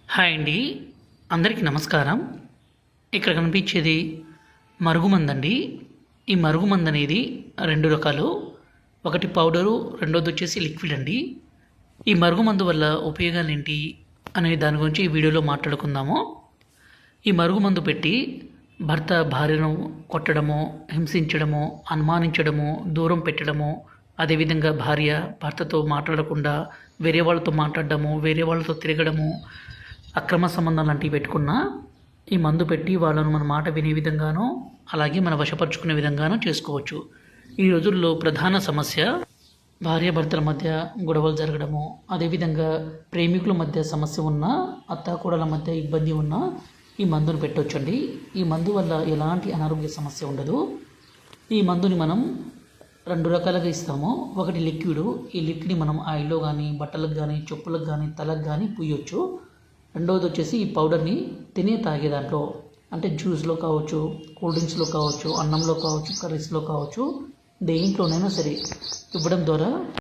Hi అండి, అందరికీ నమస్కారం. ఇక్కడ కనిపించేది మరుగుమందు అండి. ఈ మరుగుమందు అనేది రెండు రకాలు. ఒకటి పౌడరు, రెండోది వచ్చేసి లిక్విడ్ అండి. ఈ మరుగుమందు వల్ల ఉపయోగాలు ఏంటి అనే దాని గురించి ఈ వీడియోలో మాట్లాడుకుందాము. ఈ మరుగుమందు పెట్టి భర్త భార్యను కొట్టడము, హింసించడము, అనుమానించడము, దూరం పెట్టడము, అదేవిధంగా భార్య భర్తతో మాట్లాడకుండా వేరే వాళ్ళతో మాట్లాడడము, వేరే వాళ్ళతో తిరగడము, అక్రమ సంబంధాలు లాంటివి పెట్టుకున్న ఈ మందు పెట్టి వాళ్ళను మన మాట వినే విధంగానూ అలాగే మన వశపరుచుకునే విధంగానూ చేసుకోవచ్చు. ఈ రోజుల్లో ప్రధాన సమస్య భార్యాభర్తల మధ్య గొడవలు జరగడము, అదేవిధంగా ప్రేమికుల మధ్య సమస్య ఉన్నా, అత్తాకోడల మధ్య ఇబ్బంది ఉన్నా ఈ మందును పెట్టవచ్చండి. ఈ మందు వల్ల ఎలాంటి అనారోగ్య సమస్య ఉండదు. ఈ మందుని మనం రెండు రకాలుగా ఇస్తాము. ఒకటి లిక్విడ్. ఈ లిక్విడ్ని మనం ఆయిల్లో కానీ, బట్టలకు కానీ, చెప్పులకు కానీ, తలకు కానీ పూయొచ్చు. రెండవది వచ్చేసి ఈ పౌడర్ని తాగే దాంట్లో, అంటే జ్యూస్లో కావచ్చు, కూల్ డ్రింక్స్లో కావచ్చు, అన్నంలో కావచ్చు, కర్రీస్లో కావచ్చు, దేంట్లోనైనా సరే ఇవ్వడం ద్వారా